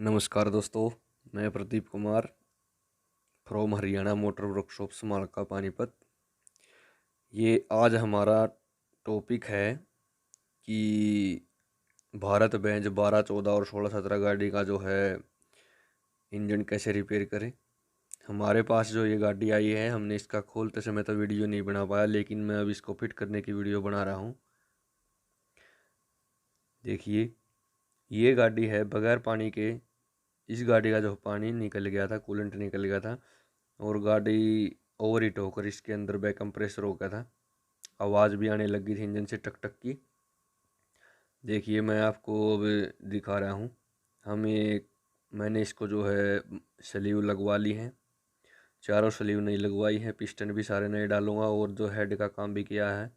नमस्कार दोस्तों, मैं Pradeep Kumar from Haryana motor workshop Samalkha Panipat. ये आज हमारा टॉपिक है कि भारत बेंज 12, 14 और 16, 17 गाड़ी का जो है इंजन कैसे रिपेयर करें। हमारे पास जो ये गाड़ी आई है, हमने इसका खोलते समय तो वीडियो नहीं बना पाया, लेकिन मैं अब इसको फिट करने की वीडियो बना रहा हूँ। देखिए, ये गाड़ी है बगैर पानी के। इस गाड़ी का जो पानी निकल गया था, कूलेंट निकल गया था और गाड़ी ओवर हीट होकर इसके अंदर बैक कंप्रेसर हो गया था। आवाज़ भी आने लगी थी इंजन से टक टक की। देखिए, मैं आपको अब दिखा रहा हूँ। मैंने इसको जो है स्लीव लगवा ली है। चारों स्लीव नहीं लगवाई है, पिस्टन भी सारे नए डालूंगा और जो हेड का काम भी किया है।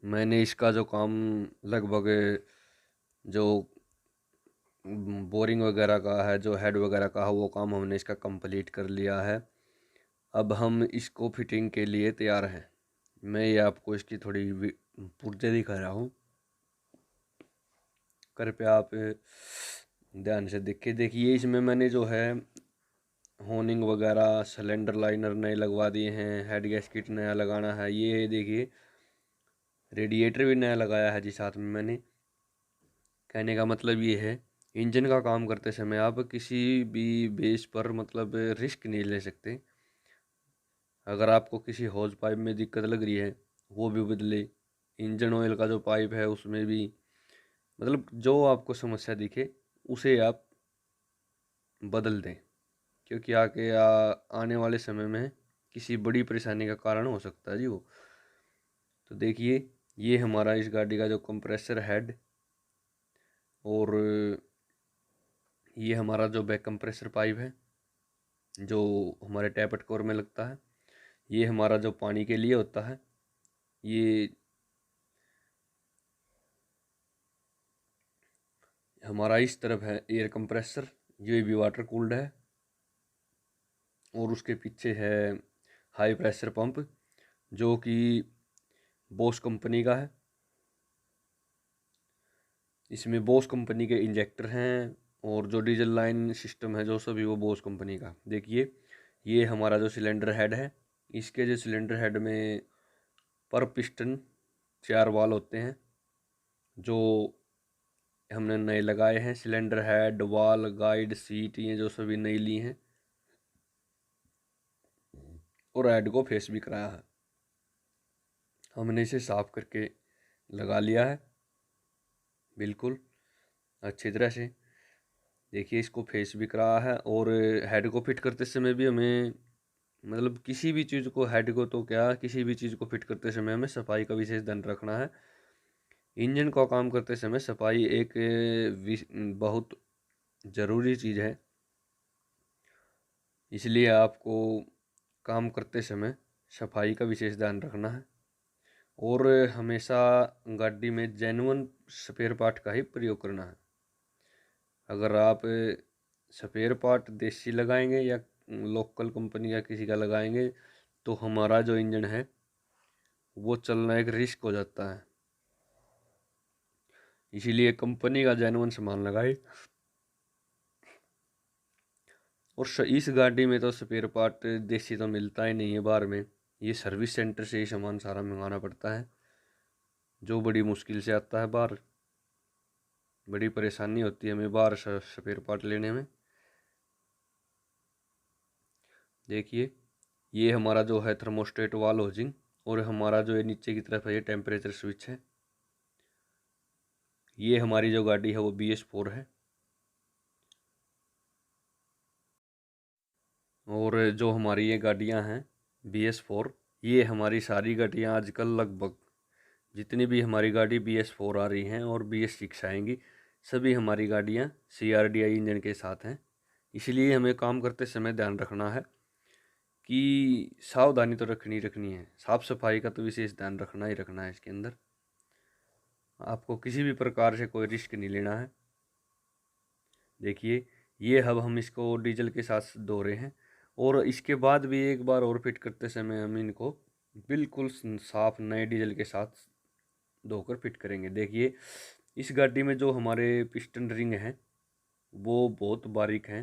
मैंने इसका जो काम लगभग जो बोरिंग वगैरह का है, जो हेड वगैरह का है, वो काम हमने इसका कंप्लीट कर लिया है। अब हम इसको फिटिंग के लिए तैयार हैं। मैं ये आपको इसकी थोड़ी पुर्जे दिखा रहा हूँ, कृपया आप ध्यान से देखिए। इसमें मैंने जो है होनिंग वगैरह, सिलेंडर लाइनर नए लगवा दिए हैं, हेड गैस्केट नया लगाना है। ये देखिए, रेडिएटर भी नया लगाया है जी साथ में मैंने। कहने का मतलब ये है, इंजन का काम करते समय आप किसी भी बेस पर मतलब रिस्क नहीं ले सकते। अगर आपको किसी हॉज पाइप में दिक्कत लग रही है, वो भी बदले। इंजन ऑयल का जो पाइप है उसमें भी, मतलब जो आपको समस्या दिखे उसे आप बदल दें, क्योंकि आने वाले समय में किसी बड़ी परेशानी का कारण हो सकता है जी वो। तो देखिए, ये हमारा इस गाड़ी का जो कंप्रेसर हेड और ये हमारा जो बैक कंप्रेसर पाइप है जो हमारे टैपट कोर में लगता है। ये हमारा जो पानी के लिए होता है। ये हमारा इस तरफ है एयर कंप्रेसर, ये भी वाटर कूल्ड है। और उसके पीछे है हाई प्रेशर पंप, जो कि बोस कंपनी का है। इसमें बोस कंपनी के इंजेक्टर हैं और जो डीजल लाइन सिस्टम है जो सभी वो बोस कंपनी का। देखिए, ये हमारा जो सिलेंडर हेड है, इसके जो सिलेंडर हेड में पर पिस्टन 4 वाल होते हैं, जो हमने नए लगाए हैं। सिलेंडर हेड, वाल, गाइड, सीट, ये जो सभी नई ली हैं और हेड को फेस भी कराया है। हमने इसे साफ करके लगा लिया है बिल्कुल अच्छी तरह से। देखिए, इसको फेस भी कराया है और हेड को फिट करते समय भी हमें, मतलब किसी भी चीज़ को, हेड को तो क्या, किसी भी चीज़ को फिट करते समय हमें सफाई का विशेष ध्यान रखना है। इंजन का काम करते समय सफाई एक बहुत ज़रूरी चीज़ है। इसलिए आपको काम करते समय सफाई का विशेष ध्यान रखना है और हमेशा गाड़ी में जेन्युइन स्पेयर पार्ट का ही प्रयोग करना है। अगर आप स्पेयर पार्ट देसी लगाएंगे या लोकल कंपनी या किसी का लगाएंगे, तो हमारा जो इंजन है वो चलना एक रिस्क हो जाता है। इसीलिए कंपनी का जेन्युइन सामान लगाए। और इस गाड़ी में तो स्पेयर पार्ट देसी तो मिलता ही नहीं है बाहर में। ये सर्विस सेंटर से ही सामान सारा मंगाना पड़ता है, जो बड़ी मुश्किल से आता है बाहर। बड़ी परेशानी होती है हमें बाहर स्पेयर पार्ट लेने में। देखिए, ये हमारा जो है थर्मोस्टेट वाल होजिंग, और हमारा जो है नीचे की तरफ है ये टेम्परेचर स्विच है। ये हमारी जो गाड़ी है वो BS4 है। और जो हमारी ये गाड़ियां हैं BS4, ये हमारी सारी गाड़ियां आजकल लगभग जितनी भी हमारी गाड़ी BS4 आ रही हैं और BS6 आएंगी, सभी हमारी गाड़ियां CRDI इंजन के साथ हैं। इसलिए हमें काम करते समय ध्यान रखना है कि सावधानी तो रखनी है। साफ सफाई का तो विशेष ध्यान रखना ही रखना है इसके अंदर। आपको किसी भी प्रकार से कोई रिस्क नहीं लेना है। देखिए, ये अब हम इसको डीजल के साथ धो रहे हैं और इसके बाद भी एक बार और फिट करते समय हम इनको बिल्कुल साफ नए डीजल के साथ धोकर फिट करेंगे। देखिए, इस गाड़ी में जो हमारे पिस्टन रिंग हैं वो बहुत बारीक हैं।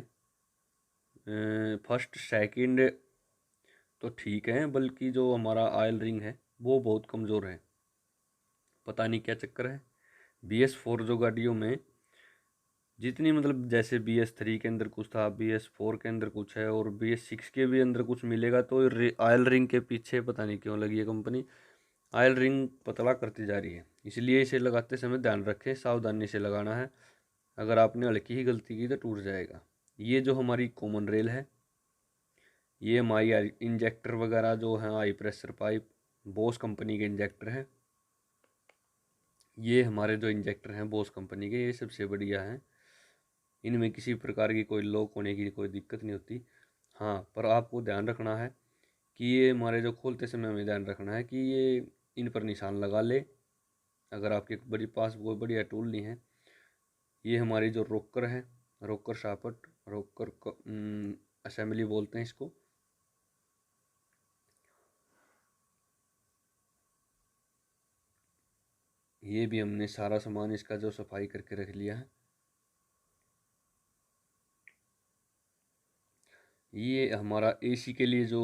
फर्स्ट सेकंड तो ठीक है, बल्कि जो हमारा ऑयल रिंग है वो बहुत कमज़ोर है। पता नहीं क्या चक्कर है। BS4 जो गाड़ियों में जितनी मतलब जैसे BS3 के अंदर कुछ था, BS4 के अंदर कुछ है और BS6 के भी अंदर कुछ मिलेगा, तो ऑयल रिंग के पीछे पता नहीं क्यों लगी है कंपनी। ऑयल रिंग पतला करती जा रही है, इसलिए इसे लगाते समय ध्यान रखें, सावधानी से लगाना है। अगर आपने हल्की ही गलती की तो टूट जाएगा। ये जो हमारी कॉमन रेल है, ये हमारी इंजेक्टर वगैरह जो है high pressure pipe Bose company के इंजेक्टर हैं। ये हमारे जो इंजेक्टर हैं बोस कंपनी के, ये सबसे बढ़िया हैं। इनमें किसी प्रकार की कोई लॉक होने की कोई दिक्कत नहीं होती। हाँ, पर आपको ध्यान रखना है कि ये हमारे जो खोलते समय हमें ध्यान रखना है कि ये इन पर निशान लगा ले, अगर आपके बड़ी पास कोई बढ़िया टूल नहीं है। ये हमारी जो रोकर है, रोकर शाफ्ट, रोकर असेंबली बोलते हैं इसको। ये भी हमने सारा सामान इसका जो सफाई करके रख लिया है। ये हमारा AC के लिए जो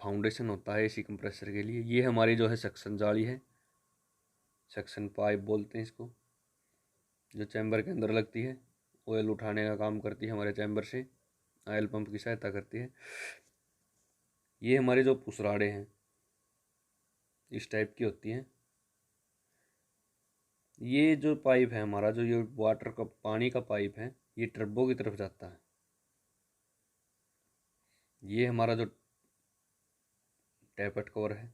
फाउंडेशन होता है AC कंप्रेसर के लिए, ये हमारी जो है सक्शन जाली है, सक्शन पाइप बोलते हैं इसको, जो चैम्बर के अंदर लगती है, ऑयल उठाने का काम करती है हमारे चैम्बर से, ऑयल पंप की सहायता करती है। ये हमारे जो पुसराड़े हैं इस टाइप की होती हैं। ये जो पाइप है हमारा, जो ये वाटर का पानी का पाइप है, ये टर्बो की तरफ जाता है। ये हमारा जो टैपट कवर है,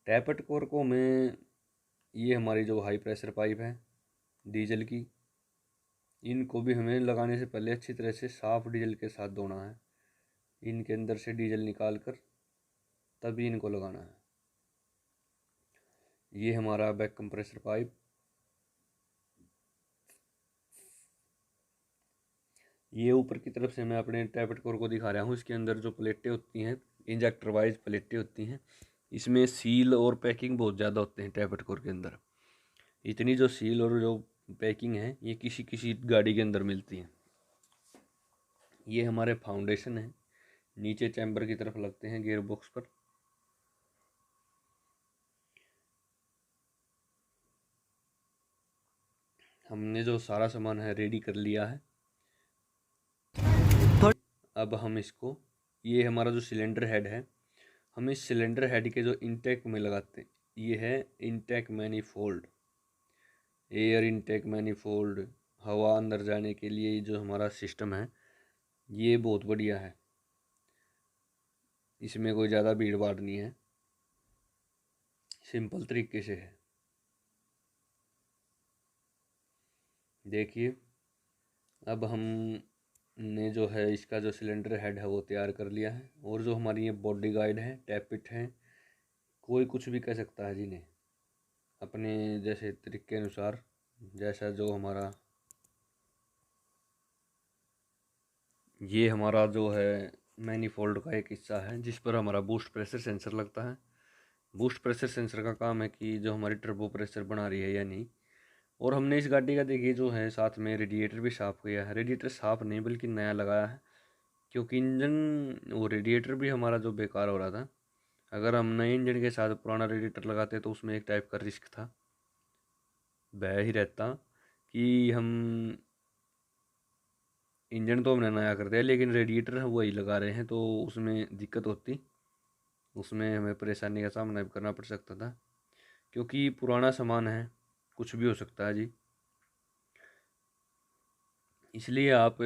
टैपट कवर को हमें, ये हमारी जो हाई प्रेशर पाइप है डीजल की, इनको भी हमें लगाने से पहले अच्छी तरह से साफ डीजल के साथ धोना है। इनके अंदर से डीजल निकाल कर तभी इनको लगाना है। ये हमारा बैक कंप्रेसर पाइप, ये ऊपर की तरफ से मैं अपने टैपट कोर को दिखा रहा हूँ। इसके अंदर जो प्लेटें होती हैं, इंजेक्टर वाइज प्लेटें होती हैं, इसमें सील और पैकिंग बहुत ज़्यादा होते हैं टैपट कोर के अंदर। इतनी जो सील और जो पैकिंग है ये किसी किसी गाड़ी के अंदर मिलती है। ये हमारे फाउंडेशन है, नीचे चैम्बर की तरफ लगते हैं गियर बॉक्स पर। हमने जो सारा सामान है रेडी कर लिया है। अब हम इसको, ये हमारा जो सिलेंडर हेड है, हम इस सिलेंडर हेड के जो इंटेक में लगाते हैं, ये है intake manifold, air intake manifold. हवा अंदर जाने के लिए जो हमारा सिस्टम है ये बहुत बढ़िया है, इसमें कोई ज़्यादा भीड़ भाड़ नहीं है, सिंपल तरीके से है। देखिए, अब हमने जो है इसका जो सिलेंडर हेड है वो तैयार कर लिया है। और जो हमारी ये बॉडी गाइड है, टैपिट है, कोई कुछ भी कह सकता है जिन्हें अपने जैसे तरीके अनुसार, जैसा जो हमारा, ये हमारा जो है मैनीफोल्ड का एक हिस्सा है जिस पर हमारा बूस्ट प्रेशर सेंसर लगता है। बूस्ट प्रेशर सेंसर का काम है कि जो हमारी टर्बो प्रेशर बना रही है या नहीं। और हमने इस गाड़ी का देखिए जो है साथ में रेडिएटर भी साफ़ किया है। रेडिएटर साफ़ नहीं बल्कि नया लगाया है, क्योंकि इंजन वो रेडिएटर भी हमारा जो बेकार हो रहा था। अगर हम नए इंजन के साथ पुराना रेडिएटर लगाते तो उसमें एक टाइप का रिस्क था, वह ही रहता कि हम इंजन तो हमने नया कर दिया लेकिन रेडिएटर हम वही लगा रहे हैं, तो उसमें दिक्कत होती, उसमें हमें परेशानी का सामना भी करना पड़ सकता था, क्योंकि पुराना सामान है, कुछ भी हो सकता है जी। इसलिए आप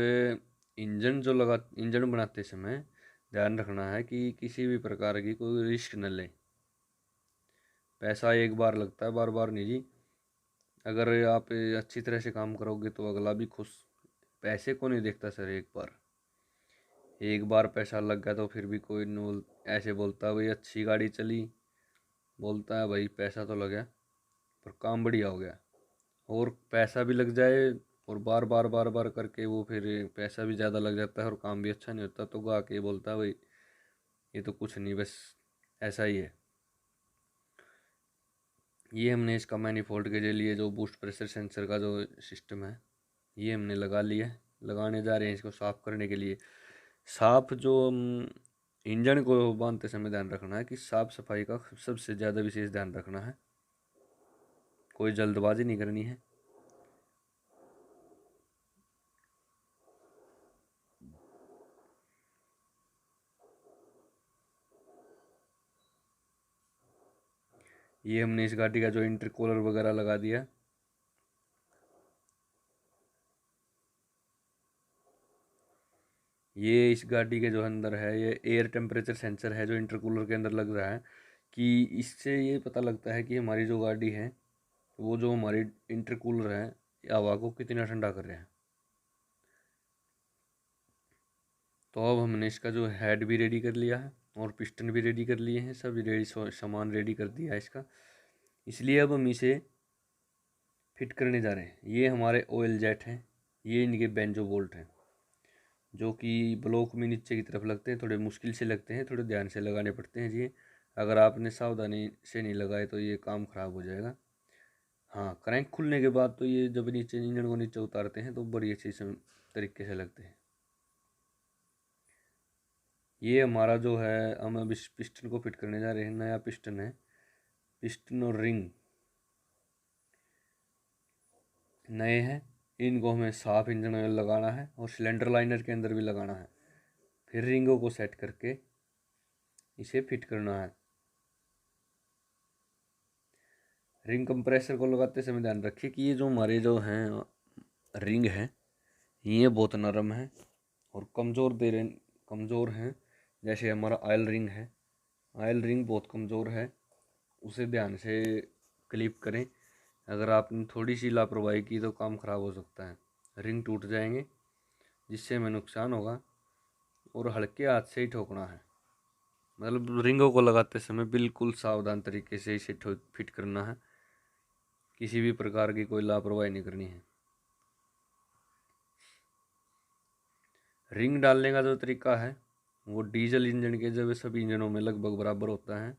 इंजन बनाते समय ध्यान रखना है कि किसी भी प्रकार की कोई रिस्क न लें। पैसा एक बार लगता है, बार बार नहीं जी। अगर आप अच्छी तरह से काम करोगे तो अगला भी खुश। पैसे को नहीं देखता सर, एक बार पैसा लग गया तो फिर भी कोई न ऐसे बोलता है भाई अच्छी गाड़ी चली, बोलता है भाई पैसा तो लगा पर काम बढ़िया हो गया। और पैसा भी लग जाए और बार बार बार बार करके वो फिर पैसा भी ज़्यादा लग जाता है और काम भी अच्छा नहीं होता, तो गा के बोलता है भाई ये तो कुछ नहीं, बस ऐसा ही है। ये हमने इसका मैनिफोल्ड के लिए जो बूस्ट प्रेशर सेंसर का जो सिस्टम है ये हमने लगा लिया, लगाने जा रहे हैं इसको साफ़ करने के लिए। साफ जो इंजन को बांधते समय ध्यान रखना है कि साफ सफाई का सबसे ज़्यादा विशेष ध्यान रखना है, कोई जल्दबाजी नहीं करनी है। ये हमने इस गाड़ी का जो इंटरकूलर वगैरह लगा दिया। ये इस गाड़ी के जो अंदर है ये एयर टेम्परेचर सेंसर है जो इंटरकूलर के अंदर लग रहा है, कि इससे ये पता लगता है कि हमारी जो गाड़ी है वो जो हमारी इंटरकूलर है हवा को कितना ठंडा कर रहे हैं। तो अब हमने इसका जो हेड भी रेडी कर लिया है और पिस्टन भी रेडी कर लिए हैं, सब रेडी सामान रेडी कर दिया है इसका। इसलिए अब हम इसे फिट करने जा रहे हैं। ये हमारे ऑयल जेट हैं, ये इनके बेंजो बोल्ट हैं जो कि ब्लॉक में नीचे की तरफ लगते हैं, थोड़े मुश्किल से लगते हैं, थोड़े ध्यान से लगाने पड़ते हैं जी। अगर आपने सावधानी से नहीं लगाए तो ये काम ख़राब हो जाएगा। हाँ, क्रैंक खुलने के बाद तो ये जब नीचे इंजन को नीचे उतारते हैं तो बड़ी अच्छी तरीके से लगते हैं। ये हमारा जो है हम अब इस पिस्टन को फिट करने जा रहे हैं। नया पिस्टन है, पिस्टन और रिंग नए हैं। इनको हमें साफ इंजन ऑयल लगाना है और सिलेंडर लाइनर के अंदर भी लगाना है, फिर रिंगों को सेट करके इसे फिट करना है। रिंग कंप्रेसर को लगाते समय ध्यान रखिए कि ये जो हमारे जो हैं रिंग है ये बहुत नरम है और कमज़ोर हैं। जैसे हमारा ऑयल रिंग है, ऑयल रिंग बहुत कमज़ोर है, उसे ध्यान से क्लिप करें। अगर आपने थोड़ी सी लापरवाही की तो काम ख़राब हो सकता है, रिंग टूट जाएंगे जिससे हमें नुकसान होगा। और हल्के हाथ से ही ठोकना है, मतलब रिंगों को लगाते समय बिल्कुल सावधान तरीके से इसे फिट करना है, किसी भी प्रकार की कोई लापरवाही नहीं करनी है। रिंग डालने का जो तरीका है वो डीजल इंजन के जब सभी इंजनों में लगभग बराबर होता है,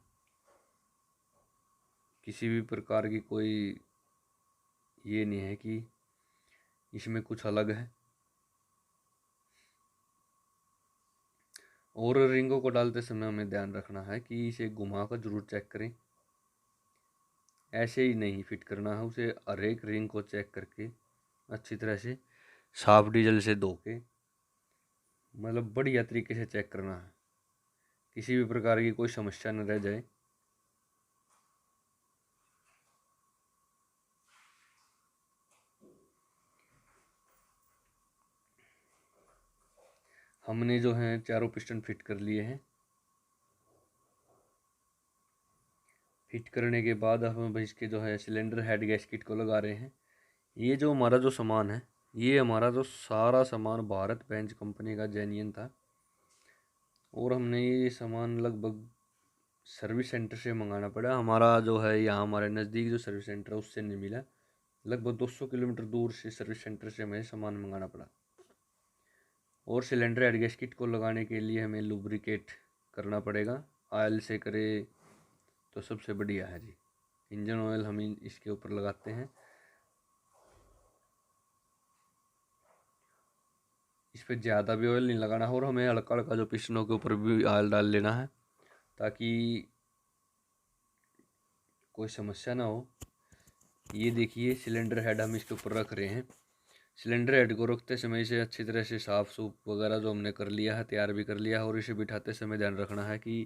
किसी भी प्रकार की कोई ये नहीं है कि इसमें कुछ अलग है। और रिंगों को डालते समय हमें ध्यान रखना है कि इसे घुमा कर जरूर चेक करें, ऐसे ही नहीं फिट करना है उसे। हर एक रिंग को चेक करके अच्छी तरह से साफ डीजल से धो के मतलब बढ़िया तरीके से चेक करना है, किसी भी प्रकार की कोई समस्या न रह जाए। हमने जो है चारों पिस्टन फिट कर लिए हैं। फिट करने के बाद हम इसके जो है सिलेंडर हेड गैस्केट को लगा रहे हैं। ये जो हमारा जो सामान है ये हमारा जो सारा सामान भारत बेंज कंपनी का जेन्युइन था, और हमने ये सामान लगभग सर्विस सेंटर से मंगाना पड़ा। हमारा जो है यहाँ हमारे नज़दीक जो सर्विस सेंटर है उससे नहीं मिला, लगभग 200 किलोमीटर दूर से सर्विस सेंटर से हमें सामान मंगाना पड़ा। और सिलेंडर हेड गैस्केट को लगाने के लिए हमें लुब्रिकेट करना पड़ेगा, ऑयल से करे तो सबसे बढ़िया है जी। इंजन ऑयल हम इसके ऊपर लगाते हैं, इस पर ज़्यादा भी ऑयल नहीं लगाना है और हमें हल्का हल्का जो पिस्टनों के ऊपर भी ऑयल डाल लेना है ताकि कोई समस्या ना हो। ये देखिए सिलेंडर हेड हम इसके ऊपर रख रहे हैं। सिलेंडर हेड को रखते समय इसे अच्छी तरह से साफ़ सूफ वगैरह जो हमने कर लिया है, तैयार भी कर लिया है। और इसे बिठाते समय ध्यान रखना है कि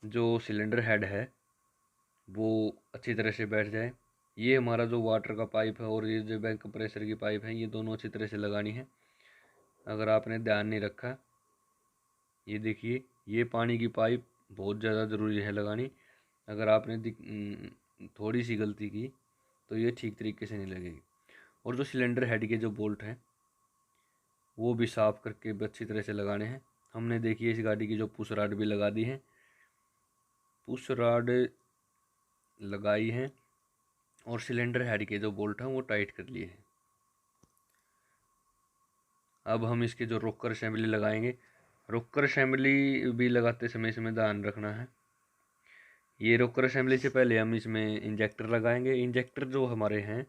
जो सिलेंडर हेड है वो अच्छी तरह से बैठ जाए। ये हमारा जो वाटर का पाइप है और ये जो बैंक कंप्रेसर की पाइप है ये दोनों अच्छी तरह से लगानी है। अगर आपने ध्यान नहीं रखा, ये देखिए ये पानी की पाइप बहुत ज़्यादा ज़रूरी है लगानी। अगर आपने थोड़ी सी गलती की तो ये ठीक तरीके से नहीं लगेगी। और जो सिलेंडर हेड के जो बोल्ट हैं वो भी साफ़ करके अच्छी तरह से लगाने हैं। हमने देखिए इस गाड़ी की जो पुश रॉड भी लगा दी है, पुश रॉड लगाई है और सिलेंडर हेड के जो बोल्ट हैं वो टाइट कर लिए हैं। अब हम इसके जो रोकर असेंबली लगाएंगे, रोकर असेंबली भी लगाते समय इसमें ध्यान रखना है ये रोकर असेंबली से पहले हम इसमें इंजेक्टर लगाएंगे। इंजेक्टर जो हमारे हैं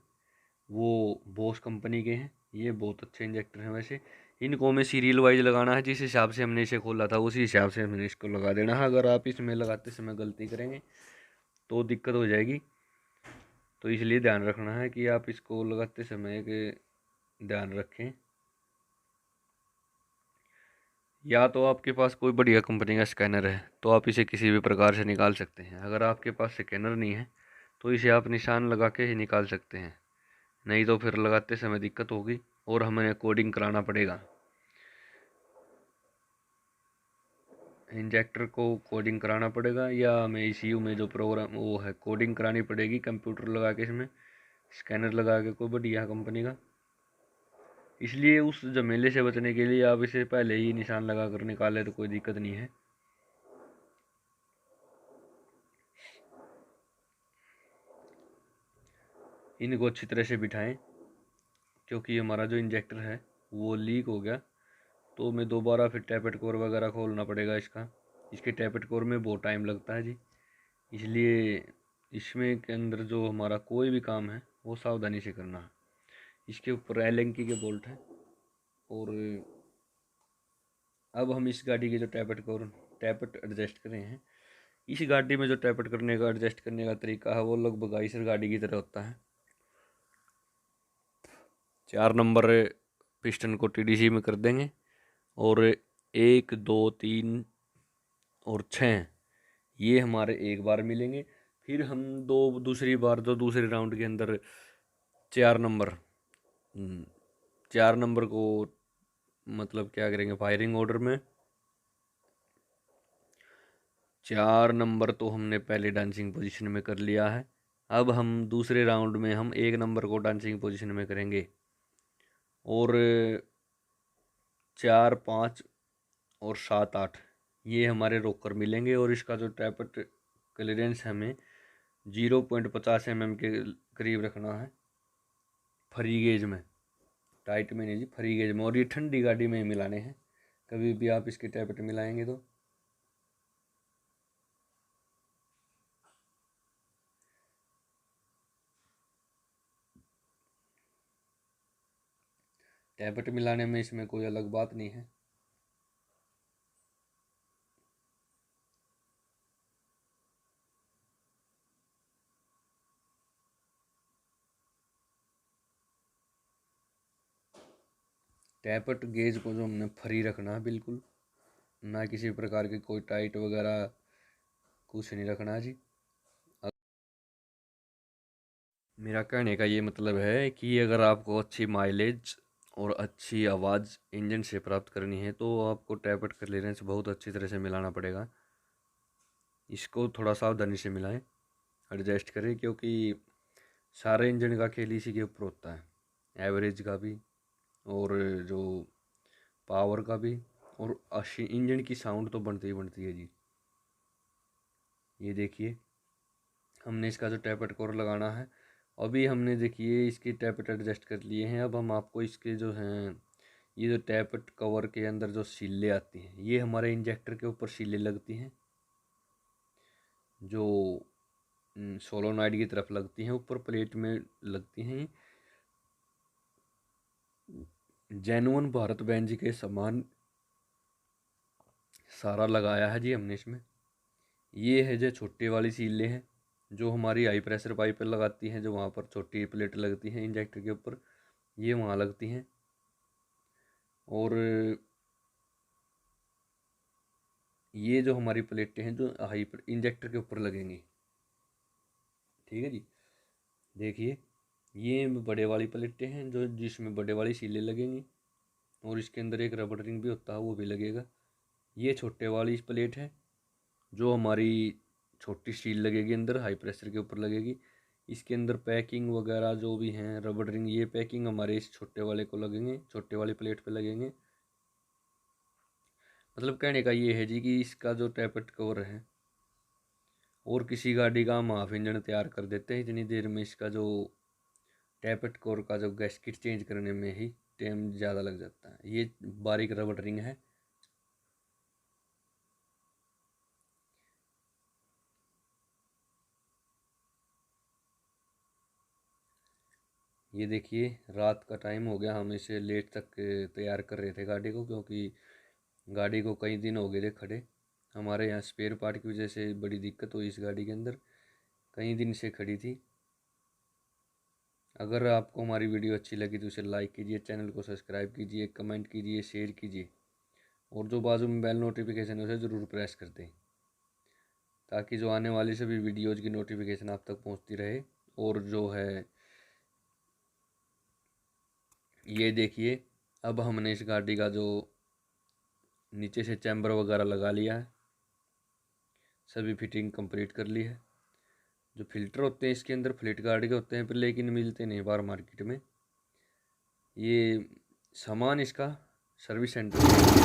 वो बोस कंपनी के हैं। ये बहुत अच्छे इंजेक्टर हैं वैसे। इनको हमें सीरियल वाइज लगाना है, जिस हिसाब से हमने इसे खोला था उसी हिसाब से हमने इसको लगा देना है। अगर आप इसमें लगाते समय गलती करेंगे तो दिक्कत हो जाएगी। तो इसलिए ध्यान रखना है कि आप इसको लगाते समय के ध्यान रखें। या तो आपके पास कोई बढ़िया कंपनी का स्कैनर है तो आप इसे किसी भी प्रकार से निकाल सकते हैं। अगर आपके पास स्कैनर नहीं है तो इसे आप निशान लगा के ही निकाल सकते हैं, नहीं तो फिर लगाते समय दिक्कत होगी और हमें कोडिंग कराना पड़ेगा। इंजेक्टर को कोडिंग कराना पड़ेगा या हमें ईसीयू में जो प्रोग्राम वो है कोडिंग करानी पड़ेगी कंप्यूटर लगा के, इसमें स्कैनर लगा के कोई बढ़िया कंपनी का। इसलिए उस झमेले से बचने के लिए आप इसे पहले ही निशान लगा कर निकाले तो कोई दिक्कत नहीं है। इनको अच्छी तरह से बिठाएं, क्योंकि हमारा जो इंजेक्टर है वो लीक हो गया तो हमें दोबारा फिर टैपेट कोर वगैरह खोलना पड़ेगा इसका। इसके टैपेट कोर में बहुत टाइम लगता है जी। इसलिए इसमें के अंदर जो हमारा कोई भी काम है वो सावधानी से करना है। इसके ऊपर एलेंकी के बोल्ट हैं। और अब हम इस गाड़ी के जो टैपेट एडजस्ट कर रहे हैं, इस गाड़ी में जो टैपेट करने का एडजस्ट करने का तरीका है वो लगभग आइसर गाड़ी की तरह होता है। 4 नंबर पिस्टन को टीडीसी में कर देंगे और 1 2 3 और 6 ये हमारे एक बार मिलेंगे। फिर हम दूसरी बार जो दूसरे राउंड के अंदर 4 नंबर 4 नंबर को मतलब क्या करेंगे फायरिंग ऑर्डर में। 4 नंबर तो हमने पहले डांसिंग पोजीशन में कर लिया है। अब हम दूसरे राउंड में हम 1 नंबर को डांसिंग पोजीशन में करेंगे और 4 5 और 7 8 ये हमारे रोकर मिलेंगे। और इसका जो टैपेट क्लियरेंस हमें 0.50 mm के करीब रखना है फ्री गेज में, टाइट में नहीं जी, फ्री गेज में। और ये ठंडी गाड़ी में मिलाने हैं, कभी भी आप इसके टैपेट मिलाएंगे तो। टैपेट मिलाने में इसमें कोई अलग बात नहीं है। टैपेट गेज को जो हमने फ्री रखना है बिल्कुल, ना किसी प्रकार की कोई टाइट वगैरह कुछ नहीं रखना जी। मेरा कहने का ये मतलब है कि अगर आपको अच्छी माइलेज और अच्छी आवाज़ इंजन से प्राप्त करनी है तो आपको टैपेट क्लियरेंस बहुत अच्छी तरह से मिलाना पड़ेगा। इसको थोड़ा सावधानी से मिलाएं, एडजस्ट करें, क्योंकि सारे इंजन का खेल इसी के ऊपर होता है, एवरेज का भी और जो पावर का भी। और इंजन की साउंड तो बनती ही बनती है जी। ये देखिए हमने इसका जो टैपेट कोर लगाना है, अभी हमने देखिए इसकी टैपेट एडजस्ट कर लिए हैं। अब हम आपको इसके जो हैं ये जो टैपेट कवर के अंदर जो सीलें आती हैं, ये हमारे इंजेक्टर के ऊपर सीलें लगती हैं जो सोलोनाइड की तरफ लगती हैं, ऊपर प्लेट में लगती हैं। जेनुअन भारत बेंज के समान सारा लगाया है जी हमने इसमें। ये है जो छोटी वाली सीलें हैं जो हमारी हाई प्रेशर पाइप पर लगाती हैं, जो वहाँ पर छोटी प्लेट लगती हैं इंजेक्टर के ऊपर, ये वहाँ लगती हैं। और ये जो हमारी प्लेटें हैं जो हाई इंजेक्टर के ऊपर लगेंगी, ठीक है जी। देखिए ये बड़े वाली प्लेटें हैं जो जिसमें बड़े वाली सीलें लगेंगी और इसके अंदर एक रबड़ रिंग भी होता है वो भी लगेगा। ये छोटे वाली प्लेट है जो हमारी छोटी स्टील लगेगी अंदर, हाई प्रेशर के ऊपर लगेगी। इसके अंदर पैकिंग वगैरह जो भी हैं रबड़ रिंग, ये पैकिंग हमारे इस छोटे वाले को लगेंगे, छोटे वाली प्लेट पे लगेंगे। मतलब कहने का ये है जी कि इसका जो टैपेट कवर है और किसी गाड़ी का हम हाफ इंजन तैयार कर देते हैं इतनी देर में, इसका जो टैपेट कोर का जो गैस्किट चेंज करने में ही टाइम ज़्यादा लग जाता है। ये बारीक रबड़ रिंग है। ये देखिए रात का टाइम हो गया, हम इसे लेट तक तैयार कर रहे थे गाड़ी को, क्योंकि गाड़ी को कई दिन हो गए थे खड़े। हमारे यहाँ स्पेयर पार्ट की वजह से बड़ी दिक्कत हुई इस गाड़ी के अंदर, कई दिन से खड़ी थी। अगर आपको हमारी वीडियो अच्छी लगी तो इसे लाइक कीजिए, चैनल को सब्सक्राइब कीजिए, कमेंट कीजिए, शेयर कीजिए, और जो बाजू में बेल नोटिफिकेशन है उसे ज़रूर प्रेस कर दें, ताकि जो आने वाली सभी वीडियोज़ की नोटिफिकेशन आप तक पहुंचती रहे। और जो है ये देखिए, अब हमने इस गाड़ी का जो नीचे से चैम्बर वगैरह लगा लिया है, सभी फिटिंग कंप्लीट कर ली है। जो फिल्टर होते हैं इसके अंदर फ्लिट गाड़ी के होते हैं पर, लेकिन मिलते नहीं बाहर मार्केट में। ये सामान इसका सर्विस सेंटर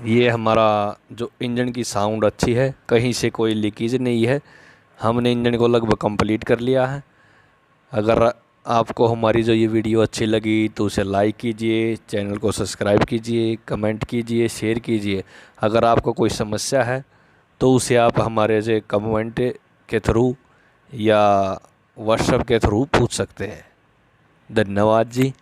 ये हमारा जो इंजन की साउंड अच्छी है, कहीं से कोई लीकेज नहीं है। हमने इंजन को लगभग कंप्लीट कर लिया है। अगर आपको हमारी जो ये वीडियो अच्छी लगी तो उसे लाइक कीजिए, चैनल को सब्सक्राइब कीजिए, कमेंट कीजिए, शेयर कीजिए। अगर आपको कोई समस्या है तो उसे आप हमारे से कमेंट के थ्रू या व्हाट्सएप के थ्रू पूछ सकते हैं। धन्यवाद जी।